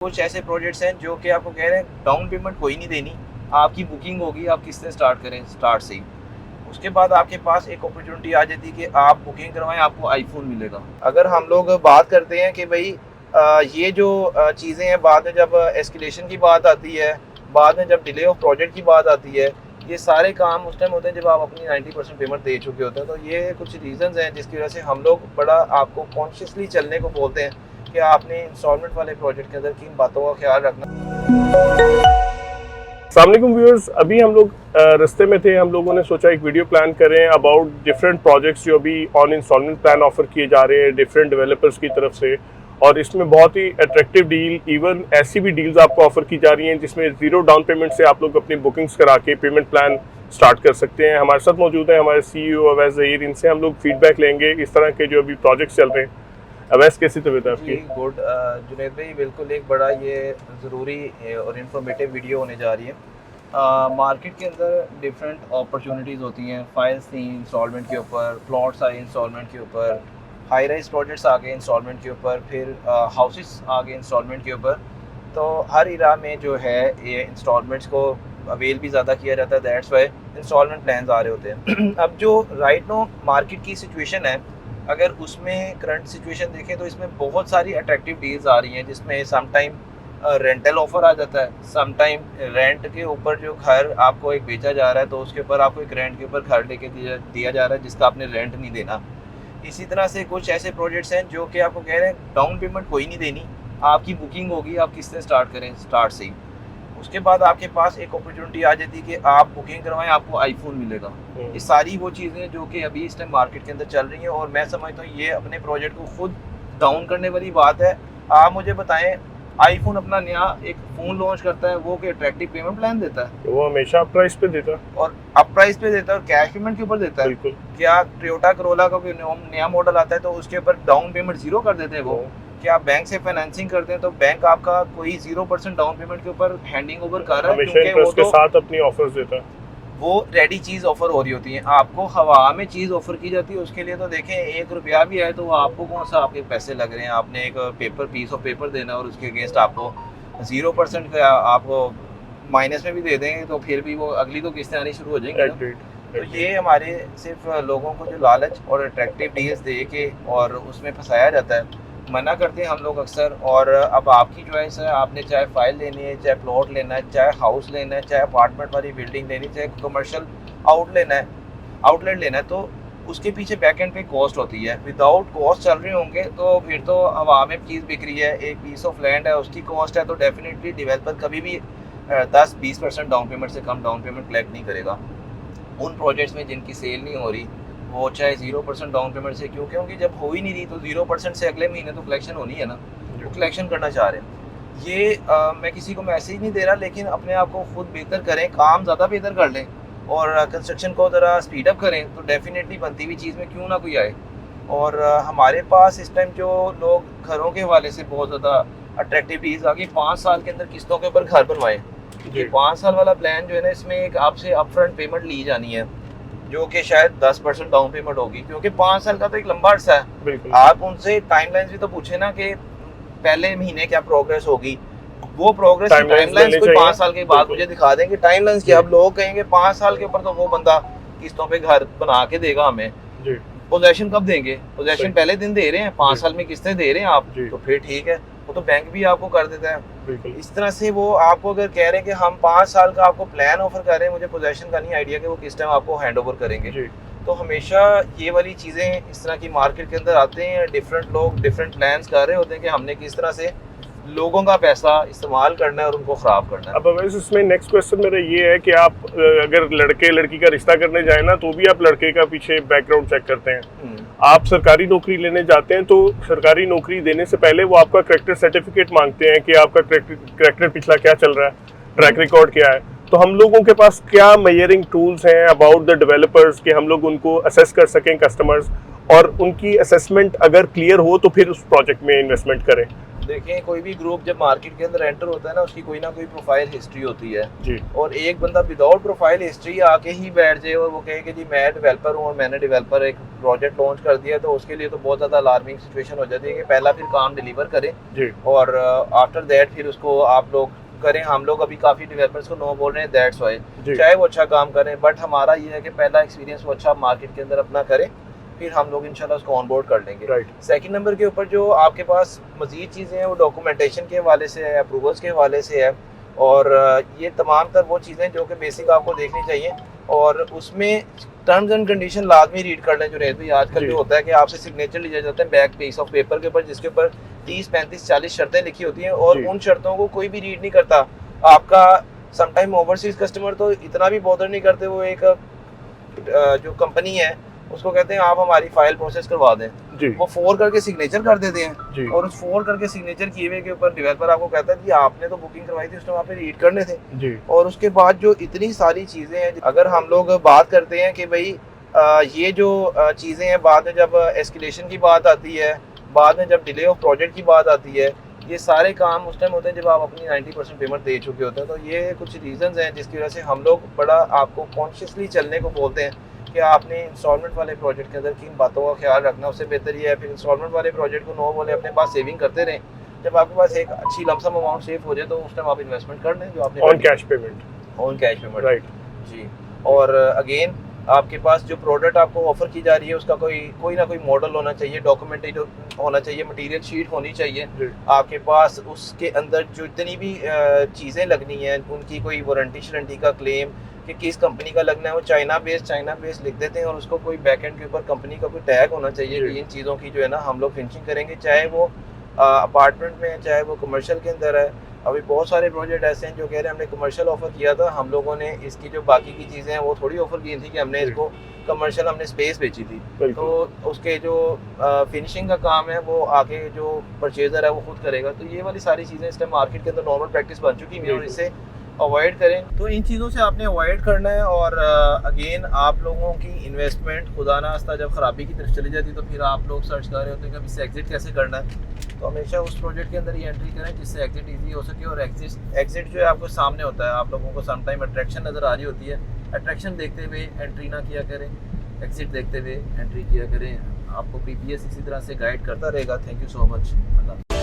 कुछ ऐसे प्रोजेक्ट्स हैं जो कि आपको कह रहे हैं डाउन पेमेंट कोई नहीं देनी, आपकी बुकिंग होगी, आप किससे स्टार्ट करें स्टार्ट से ही। उसके बाद आपके पास एक अपॉर्चुनिटी आ जाती है कि आप बुकिंग करवाएं, आपको आईफोन मिलेगा। अगर हम लोग बात करते हैं कि भाई ये जो चीज़ें हैं, बाद में जब एस्केलेशन की बात आती है, बाद में जब डिले ऑफ प्रोजेक्ट की बात आती है, ये सारे काम उस टाइम होते हैं जब आप अपनी 90% पेमेंट दे चुके होते हैं। तो ये कुछ रीज़न्स हैं जिसकी वजह से हम लोग बड़ा आपको कॉन्शियसली चलने को बोलते हैं कि आपने इंस्टॉलमेंट वाले प्रोजेक्ट के अंदर किन बातों का ख्याल रखना। अस्सलामुअलैकुम व्यूअर्स, अभी हम लोग रास्ते में थे। हम लोगों ने सोचा एक वीडियो प्लान करें अबाउट डिफरेंट प्रोजेक्ट्स जो अभी ऑन इंस्टॉलमेंट प्लान ऑफर किए जा रहे हैं डिफरेंट डेवलपर्स की तरफ से। और इसमें बहुत ही अट्रैक्टिव डील, इवन ऐसी भी डील्स आपको ऑफर की जा रही हैं जिसमें ज़ीरो डाउन पेमेंट से आप लोग अपनी बुकिंग्स करा के पेमेंट प्लान स्टार्ट कर सकते हैं। हमारे साथ मौजूद है हमारे CEO अवैस ज़हीर। इनसे हम लोग फीडबैक लेंगे इस तरह के जो अभी प्रोजेक्ट्स चल रहे हैं। अवैस, कैसी तबीयत है जी आपकी? गुड जुनैद भाई, बिल्कुल एक बड़ा ये ज़रूरी और इन्फॉर्मेटिव वीडियो होने जा रही है। मार्केट के अंदर डिफरेंट अपॉर्चुनिटीज़ होती हैं। फाइल्स थी इंस्टॉलमेंट के ऊपर, प्लॉट्स आए इंस्टॉलमेंट के ऊपर, हाई राइज प्रोजेक्ट्स आ गए इंस्टॉलमेंट के ऊपर, फिर हाउसेस आ गए इंस्टॉलमेंट के ऊपर। तो हर इरा में जो है ये इंस्टॉलमेंट्स को अवेल भी ज़्यादा किया जाता है, दैट्स वाई इंस्टॉलमेंट प्लान्स आ रहे होते हैं। अब जो राइट नो मार्केट की सिचुएशन है, अगर उसमें करंट सिचुएशन देखें तो इसमें बहुत सारी अट्रैक्टिव डील्स आ रही हैं जिसमें सम टाइम रेंटल ऑफर आ जाता है, सम टाइम रेंट के ऊपर जो घर आपको एक बेचा जा रहा है तो उसके ऊपर आपको एक रेंट के ऊपर घर लेके दिया जा रहा है जिसका आपने रेंट नहीं देना। इसी तरह से कुछ ऐसे प्रोजेक्ट्स हैं जो कि आपको कह रहे हैं डाउन पेमेंट कोई नहीं देनी, आपकी बुकिंग होगी, आप किससे स्टार्ट करें स्टार्ट से ही। उसके बाद आपके पास एक अपॉर्चुनिटी आ जाती है कि आप बुकिंग करवाएं, आपको आईफोन मिलेगा। ये सारी वो चीज़ें जो कि अभी इस टाइम मार्केट के अंदर चल रही हैं और मैं समझता हूँ ये अपने प्रोजेक्ट को खुद डाउन करने वाली बात है। आप मुझे बताएं, आईफोन अपना नया एक फ़ोन लॉन्च करता है, वो कि अट्रैक्टिव पेमेंट प्लान देता है, वो हमेशा प्राइस पे देता है और अप प्राइस पे देता है और कैश पेमेंट के ऊपर देता है। बिल्कुल। क्या टोयोटा करोला का कोई नया मॉडल आता है तो उसके ऊपर डाउन पेमेंट ज़ीरो कर देते हैं वो? क्या आप बैंक से फाइनेंसिंग करते हैं तो बैंक आपका कोई 0% डाउन पेमेंट के ऊपर हैंडिंग ओवर कर रहा है, हमेशा क्योंकि वो इंटरेस्ट के तो साथ अपनी ऑफर्स देता है। वो रेडी चीज़ ऑफर हो रही होती है। आपको हवा में चीज़ ऑफर की जाती है, उसके लिए तो देखें 1 रुपया भी आए तो वो आपको कौन सा आपके पैसे लग रहे हैं। आपने एक पेपर पीस ऑफ पेपर देना और उसके अगेंस्ट आपको 0% का आपको माइनस में भी दे देंगे तो फिर भी वो अगली तो किस्तें आनी शुरू हो जाएंगी ना। एग्रीड। तो ये हमारे सिर्फ लोगों को जो लालच और अट्रैक्टिव डील्स दे के और उसमें फंसाया जाता है, मना करते हैं हम लोग अक्सर। और अब आपकी चॉइस है, आपने चाहे फाइल लेनी है, चाहे प्लॉट लेना है, चाहे हाउस लेना है, चाहे अपार्टमेंट वाली बिल्डिंग लेनी है, चाहे कमर्शियल आउटलेट लेना है, तो उसके पीछे बैक एंड पे कॉस्ट होती है। विदाउट कॉस्ट चल रहे होंगे तो फिर तो हवा में चीज़ बिक रही है। एक पीस ऑफ लैंड है, उसकी कॉस्ट है, तो डेफिनेटली डेवलपर कभी भी 10-20% डाउन पेमेंट से कम डाउन पेमेंट कलेक्ट नहीं करेगा। उन प्रोजेक्ट्स में जिनकी सेल नहीं हो रही, वो चाहे 0% डाउन पेमेंट से, क्यों, क्योंकि जब हो ही नहीं रही तो 0% से अगले महीने तो कलेक्शन होनी है ना, वो कलेक्शन करना चाह रहे हैं। ये मैं किसी को मैसेज नहीं दे रहा, लेकिन अपने आप को खुद बेहतर करें, काम ज़्यादा बेहतर कर लें और कंस्ट्रक्शन को ज़रा स्पीड अप करें तो डेफिनेटली बनती हुई चीज़ में क्यों ना कोई आए। और हमारे पास इस टाइम जो लोग घरों के हवाले से बहुत ज़्यादा अट्रैक्टिव डील्स आ गई, 5 साल के अंदर किस्तों के ऊपर घर बनवाएं। ये 5 साल वाला प्लान जो है ना, इसमें एक आपसे अपफ्रंट पेमेंट ली जानी है जो कि शायद 10% डाउन पेमेंट होगी, क्योंकि 5 साल का तो एक लंबा अर्सा है। बिल्कुल। आप उनसे टाइमलाइंस भी तो पूछे ना कि पहले महीने क्या प्रोग्रेस होगी। वो प्रोग्रेस की टाइमलाइंस कोई 5 साल के बाद मुझे दिखा देंगे। टाइमलाइंस क्या, अब लोग कहेंगे 5 साल के ऊपर तो वो बंदा किस्तों पे घर बना के देगा हमें। पोजेशन कब देंगे? पोजेशन पहले दिन दे रहे हैं, 5 साल में किस्तें दे रहे हैं आप, तो फिर ठीक है, वो तो बैंक भी आपको कर देता है। इस तरह से वो आपको अगर कह रहे हैं कि हम 5 साल का आपको प्लान ऑफर कर रहे हैं, मुझे पोजेशन का नहीं आइडिया कि वो किस टाइम आपको हैंड ओवर करेंगे। तो हमेशा ये वाली चीज़ें इस तरह की मार्केट के अंदर आते हैं, डिफरेंट लोग डिफरेंट प्लान्स कर रहे होते हैं कि हमने किस तरह से लोगों का पैसा इस्तेमाल करना है और उनको ख़राब करना है। अब वैसे इसमें नेक्स्ट क्वेश्चन मेरा ये है कि आप अगर लड़के लड़की का रिश्ता करने जाए ना तो भी आप लड़के का पीछे बैकग्राउंड चेक करते हैं। आप सरकारी नौकरी लेने जाते हैं तो सरकारी नौकरी देने से पहले वो आपका करेक्टर सर्टिफिकेट मांगते हैं कि आपका करेक्टर पिछला क्या चल रहा है, ट्रैक रिकॉर्ड क्या है। तो हम लोगों के पास क्या मेजरिंग टूल्स हैं अबाउट द डेवलपर्स कि हम लोग उनको असेस कर सकें कस्टमर्स, और उनकी असेसमेंट अगर क्लियर हो तो फिर उस प्रोजेक्ट में इन्वेस्टमेंट करें। देखें, कोई भी ग्रुप जब मार्केट के अंदर एंटर होता है ना, उसकी कोई ना कोई प्रोफाइल हिस्ट्री होती है जी। और एक बंदा विदाउट प्रोफाइल हिस्ट्री आके ही बैठ जाए और वो कहे कि जी मैं डेवलपर हूँ और मैंने डेवलपर एक प्रोजेक्ट लॉन्च कर दिया तो उसके लिए तो बहुत ज़्यादा अलार्मिंग सिचुएशन हो जाती है कि पहला फिर काम डिलीवर करें जी और आफ्टर दैट फिर उसको आप लोग करें। हम लोग अभी काफ़ी डेवलपर्स को नो बोल रहे हैं, दैट्स वाई, जी चाहे वो अच्छा काम करें, बट हमारा ये है कि पहला एक्सपीरियंस वो अच्छा मार्केट के अंदर अपना करें, फिर हम लोग इंशाल्लाह उसको ऑनबोर्ड कर लेंगे। राइट सेकंड नंबर के ऊपर जो आपके पास मज़ीद चीज़ें हैं वो डॉक्यूमेंटेशन के हवाले से है, अप्रूवल्स के हवाले से है, और ये तमाम तर वो चीज़ें जो कि बेसिक आपको देखनी चाहिए, और उसमें टर्म्स एंड कंडीशन लाजमी रीड कर लें। जो रेट भी आजकल जी। जो होता है कि आपसे सिग्नेचर लिए जाते हैं बैक पीस ऑफ पेपर के ऊपर, जिसके ऊपर 30, 35, 40 शर्तें लिखी होती हैं, और जी। उन शर्तों को कोई भी रीड नहीं करता। आपका समटाइम ओवरसीज कस्टमर तो इतना भी बॉदर नहीं करते, वो एक जो कंपनी है उसको कहते हैं आप हमारी फाइल प्रोसेस करवा दें, जी वो फोर करके सिग्नेचर कर देते हैं, जी और उस फोर करके सिग्नेचर किए हुए के ऊपर डेवलपर आपको कहता है कि आपने तो बुकिंग करवाई थी, उस टाइम आपने रीड करने थे। जी और उसके बाद जो इतनी सारी चीज़ें हैं, अगर हम लोग बात करते हैं कि भाई ये जो चीज़ें हैं, बाद में जब एस्केलेशन की बात आती है, बाद में जब डिले ऑफ प्रोजेक्ट की बात आती है, ये सारे काम उस टाइम होते हैं जब आप अपनी 90% पेमेंट दे चुके होते हैं। तो ये कुछ रीजंस हैं जिसकी वजह से हम लोग बड़ा आपको कॉन्शियसली चलने को बोलते हैं कि आपने इंस्टॉलमेंट वाले प्रोजेक्ट के अंदर किन बातों का ख्याल रखना। उससे बेहतर ये है फिर इंस्टॉलमेंट वाले प्रोजेक्ट को नो बोले, अपने पास सेविंग करते रहें। जब आपके पास एक अच्छी लमसम अमाउंट सेव हो जाए तो उस टाइम आप इन्वेस्टमेंट कर लें जो आपने on cash payment on cash payment. Right जी, और अगेन आपके पास जो प्रोडक्ट आपको ऑफर की जा रही है उसका कोई ना कोई मॉडल होना चाहिए, डॉक्यूमेंटेड होना चाहिए, मटेरियल शीट होनी चाहिए जी आपके पास। उसके अंदर जो जितनी भी चीज़ें लगनी हैं उनकी कोई वारंटी शरंटी का क्लेम कि किस कंपनी का लगना है, वो चाइना बेस्ड लिख देते हैं, और उसको कोई बैकएंड के ऊपर कंपनी का कोई टैग होना चाहिए जी। कि इन चीज़ों की जो है ना हम लोग फिनिशिंग करेंगे, चाहे वो अपार्टमेंट में है चाहे वो कमर्शियल के अंदर है। अभी बहुत सारे प्रोजेक्ट ऐसे हैं जो कह रहे हैं हमने कमर्शियल ऑफर किया था, हम लोगों ने इसकी जो बाकी की चीज़ें हैं वो थोड़ी ऑफर की थी कि हमने जी। इसको कमर्शियल हमने स्पेस बेची थी, बिल्कुल तो उसके जो फिनिशिंग का काम है वो आगे जो परचेजर है वो खुद करेगा। तो ये वाली सारी चीज़ें इस टाइम मार्केट के अंदर नॉर्मल प्रैक्टिस बन चुकी हैं और इसे अवॉइड करें। तो इन चीज़ों से आपने अवॉइड करना है, और अगेन आप लोगों की इन्वेस्टमेंट खुदा ना खास्ता जब ख़राबी की तरफ चली जाती है तो फिर आप लोग सर्च कर रहे होते हैं कि अब इससे एग्जिट कैसे करना है। तो हमेशा उस प्रोजेक्ट के अंदर ही एंट्री करें जिससे एग्जिट ईजी हो सके, और एग्जिट जो है आपको सामने होता है। आप लोगों को समटाइम अट्रैक्शन नज़र आ रही होती है, अट्रैक्शन देखते हुए एंट्री ना किया करें, एग्जिट देखते हुए एंट्री किया करें। आपको PPS इसी तरह से गाइड करता रहेगा। Thank you so much. Allah.